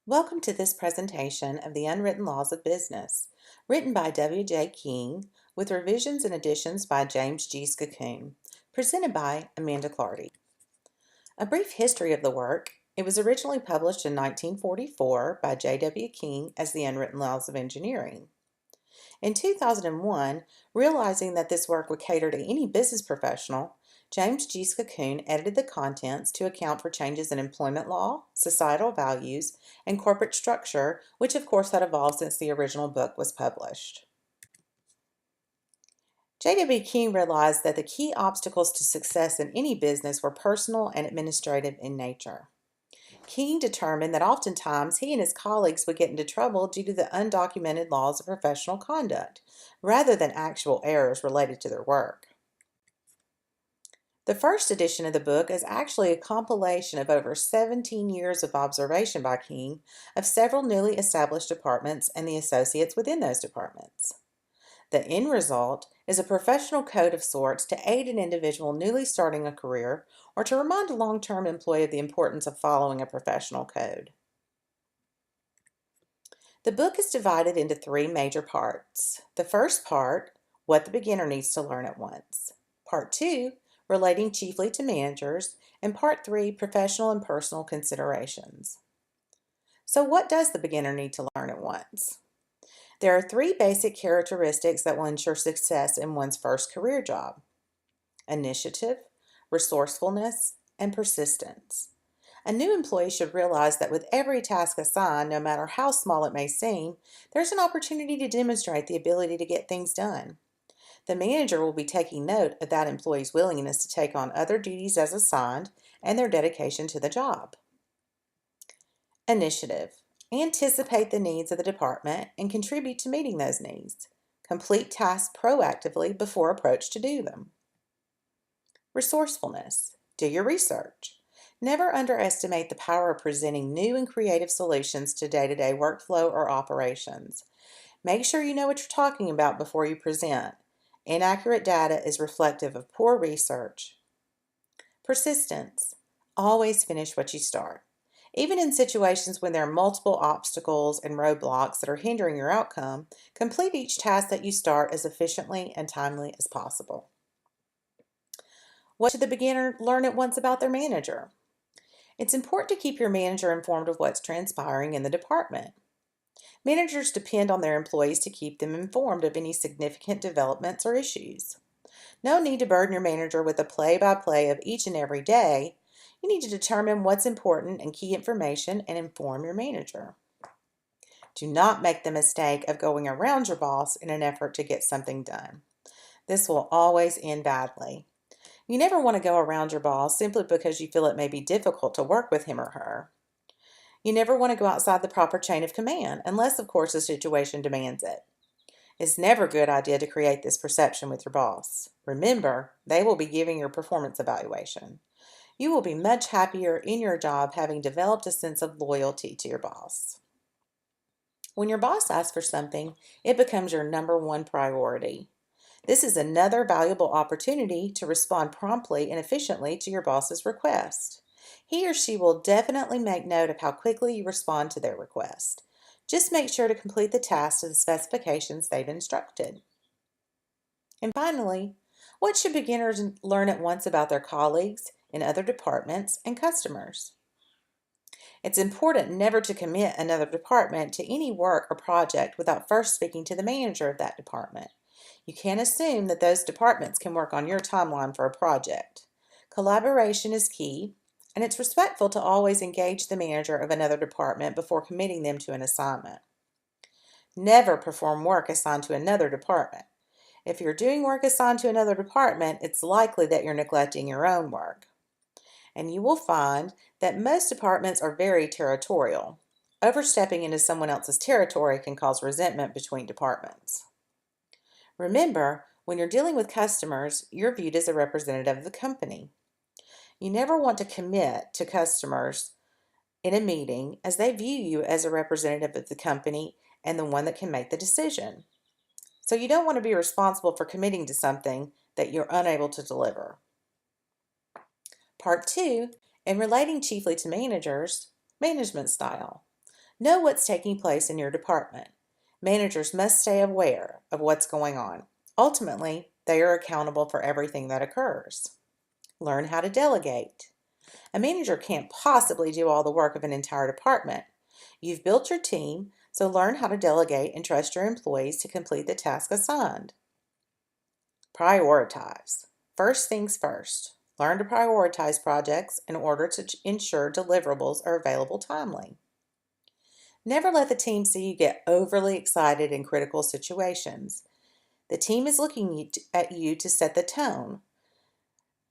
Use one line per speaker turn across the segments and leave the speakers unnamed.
Welcome to this presentation of the Unwritten Laws of Business, written by W.J. King, with revisions and additions by James G. Skakoon, presented by Amanda Clardy. A brief history of the work. It was originally published in 1944 by J.W. King as the Unwritten Laws of Engineering. In 2001, realizing that this work would cater to any business professional, James G. Skakoon edited the contents to account for changes in employment law, societal values, and corporate structure, which of course had evolved since the original book was published. J.W. King realized that the key obstacles to success in any business were personal and administrative in nature. King determined that oftentimes he and his colleagues would get into trouble due to the undocumented laws of professional conduct, rather than actual errors related to their work. The first edition of the book is actually a compilation of over 17 years of observation by King of several newly established departments and the associates within those departments. The end result is a professional code of sorts to aid an individual newly starting a career or to remind a long-term employee of the importance of following a professional code. The book is divided into three major parts. The first part, what the beginner needs to learn at once. Part 2, relating chiefly to managers, and Part 3, professional and personal considerations. So what does the beginner need to learn at once? There are three basic characteristics that will ensure success in one's first career job: initiative, resourcefulness, and persistence. A new employee should realize that with every task assigned, no matter how small it may seem, there's an opportunity to demonstrate the ability to get things done. The manager will be taking note of that employee's willingness to take on other duties as assigned and their dedication to the job. Initiative. Anticipate the needs of the department and contribute to meeting those needs. Complete tasks proactively before approach to do them. Resourcefulness. Do your research. Never underestimate the power of presenting new and creative solutions to day-to-day workflow or operations. Make sure you know what you're talking about before you present. Inaccurate data is reflective of poor research. Persistence. Always finish what you start. Even in situations when there are multiple obstacles and roadblocks that are hindering your outcome, complete each task that you start as efficiently and timely as possible. What should the beginner learn at once about their manager? It's important to keep your manager informed of what's transpiring in the department. Managers depend on their employees to keep them informed of any significant developments or issues. No need to burden your manager with a play-by-play of each and every day. You need to determine what's important and key information and inform your manager. Do not make the mistake of going around your boss in an effort to get something done. This will always end badly. You never want to go around your boss simply because you feel it may be difficult to work with him or her. You never want to go outside the proper chain of command, unless, of course, the situation demands it. It's never a good idea to create this perception with your boss. Remember, they will be giving your performance evaluation. You will be much happier in your job having developed a sense of loyalty to your boss. When your boss asks for something, it becomes your number one priority. This is another valuable opportunity to respond promptly and efficiently to your boss's request. He or she will definitely make note of how quickly you respond to their request. Just make sure to complete the task to the specifications they've instructed. And finally, what should beginners learn at once about their colleagues in other departments and customers? It's important never to commit another department to any work or project without first speaking to the manager of that department. You can't assume that those departments can work on your timeline for a project. Collaboration is key, and it's respectful to always engage the manager of another department before committing them to an assignment. Never perform work assigned to another department. If you're doing work assigned to another department, it's likely that you're neglecting your own work. And you will find that most departments are very territorial. Overstepping into someone else's territory can cause resentment between departments. Remember, when you're dealing with customers, you're viewed as a representative of the company. You never want to commit to customers in a meeting as they view you as a representative of the company and the one that can make the decision. So you don't want to be responsible for committing to something that you're unable to deliver. Part 2, in relating chiefly to managers, management style. Know what's taking place in your department. Managers must stay aware of what's going on. Ultimately, they are accountable for everything that occurs. Learn how to delegate. A manager can't possibly do all the work of an entire department. You've built your team, so learn how to delegate and trust your employees to complete the task assigned. Prioritize. First things first. Learn to prioritize projects in order to ensure deliverables are available timely. Never let the team see you get overly excited in critical situations. The team is looking at you to set the tone.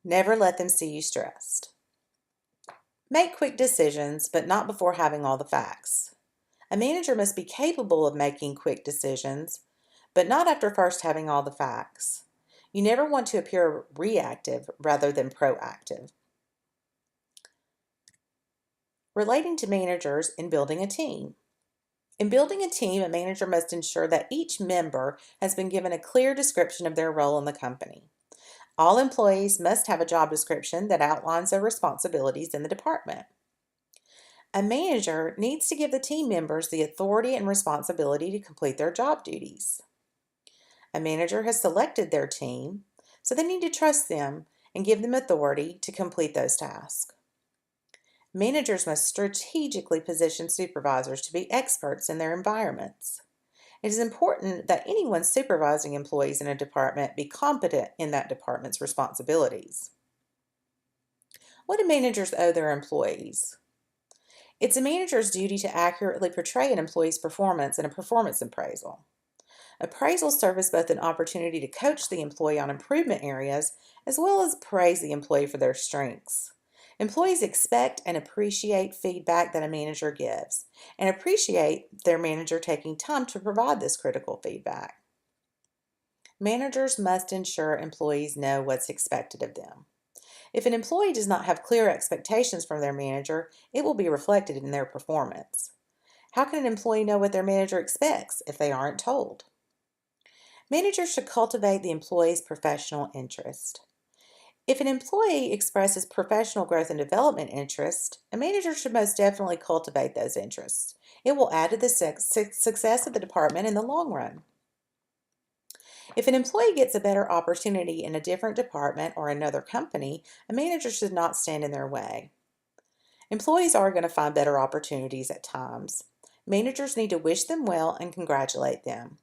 Never let them see you stressed. Make quick decisions, but not before having all the facts. A manager must be capable of making quick decisions, but not after first having all the facts. You never want to appear reactive rather than proactive. Relating to managers in building a team. In building a team, a manager must ensure that each member has been given a clear description of their role in the company. All employees must have a job description that outlines their responsibilities in the department. A manager needs to give the team members the authority and responsibility to complete their job duties. A manager has selected their team, so they need to trust them and give them authority to complete those tasks. Managers must strategically position supervisors to be experts in their environments. It is important that anyone supervising employees in a department be competent in that department's responsibilities. What do managers owe their employees? It's a manager's duty to accurately portray an employee's performance in a performance appraisal. Appraisals serve as both an opportunity to coach the employee on improvement areas as well as praise the employee for their strengths. Employees expect and appreciate feedback that a manager gives and appreciate their manager taking time to provide this critical feedback. Managers must ensure employees know what's expected of them. If an employee does not have clear expectations from their manager, it will be reflected in their performance. How can an employee know what their manager expects if they aren't told? Managers should cultivate the employee's professional interest. If an employee expresses professional growth and development interest, a manager should most definitely cultivate those interests. It will add to the success of the department in the long run. If an employee gets a better opportunity in a different department or another company, a manager should not stand in their way. Employees are going to find better opportunities at times. Managers need to wish them well and congratulate them.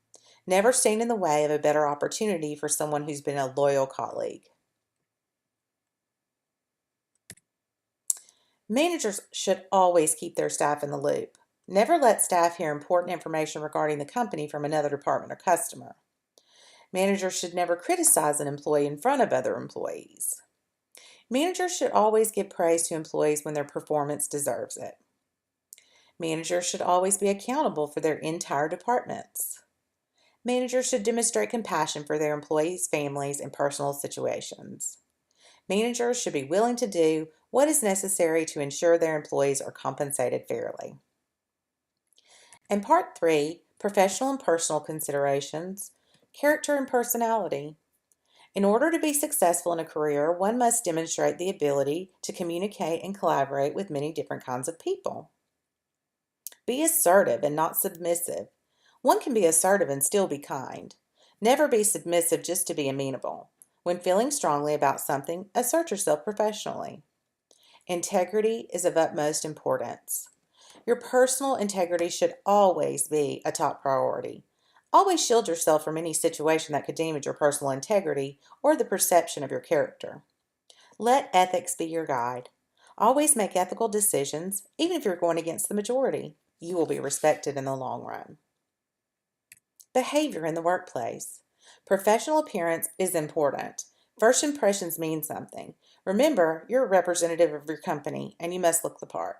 Never stand in the way of a better opportunity for someone who's been a loyal colleague. Managers should always keep their staff in the loop. Never let staff hear important information regarding the company from another department or customer. Managers should never criticize an employee in front of other employees. Managers should always give praise to employees when their performance deserves it. Managers should always be accountable for their entire departments. Managers should demonstrate compassion for their employees' families and personal situations. Managers should be willing to do what is necessary to ensure their employees are compensated fairly. And part 3, professional and personal considerations, character and personality. In order to be successful in a career, one must demonstrate the ability to communicate and collaborate with many different kinds of people. Be assertive and not submissive. One can be assertive and still be kind. Never be submissive just to be amenable. When feeling strongly about something, assert yourself professionally. Integrity is of utmost importance. Your personal integrity should always be a top priority. Always shield yourself from any situation that could damage your personal integrity or the perception of your character. Let ethics be your guide. Always make ethical decisions, even if you're going against the majority. You will be respected in the long run. Behavior in the workplace. Professional appearance is important. First impressions mean something. Remember, you're a representative of your company and you must look the part.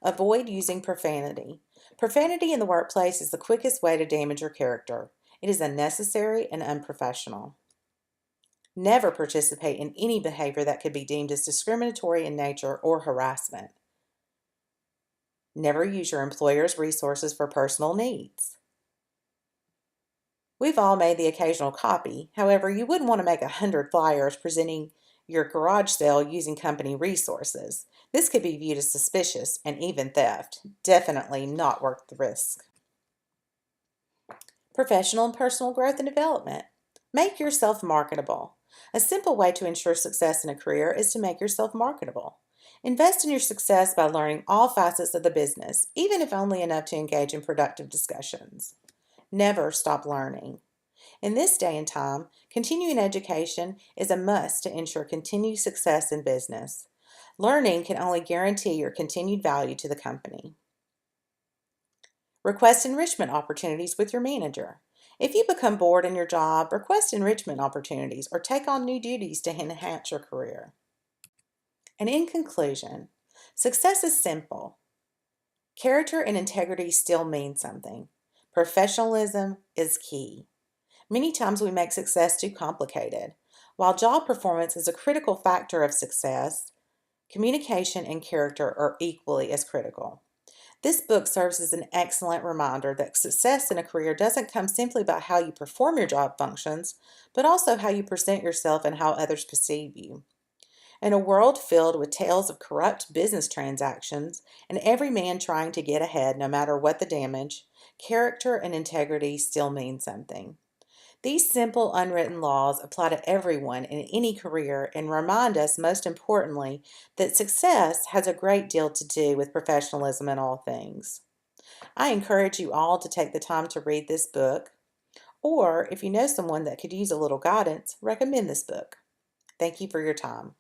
Avoid using profanity. Profanity in the workplace is the quickest way to damage your character. It is unnecessary and unprofessional. Never participate in any behavior that could be deemed as discriminatory in nature or harassment. Never use your employer's resources for personal needs. We've all made the occasional copy. However, you wouldn't want to make 100 flyers presenting your garage sale using company resources. This could be viewed as suspicious and even theft. Definitely not worth the risk. Professional and personal growth and development. Make yourself marketable. A simple way to ensure success in a career is to make yourself marketable. Invest in your success by learning all facets of the business, even if only enough to engage in productive discussions. Never stop learning. In this day and time, continuing education is a must to ensure continued success in business. Learning can only guarantee your continued value to the company. Request enrichment opportunities with your manager. If you become bored in your job, request enrichment opportunities or take on new duties to enhance your career. And in conclusion, success is simple. Character and integrity still mean something. Professionalism is key. Many times we make success too complicated. While job performance is a critical factor of success, communication and character are equally as critical. This book serves as an excellent reminder that success in a career doesn't come simply by how you perform your job functions, but also how you present yourself and how others perceive you. In a world filled with tales of corrupt business transactions and every man trying to get ahead no matter what the damage, character and integrity still mean something. These simple unwritten laws apply to everyone in any career and remind us, most importantly, that success has a great deal to do with professionalism in all things. I encourage you all to take the time to read this book, or if you know someone that could use a little guidance, recommend this book. Thank you for your time.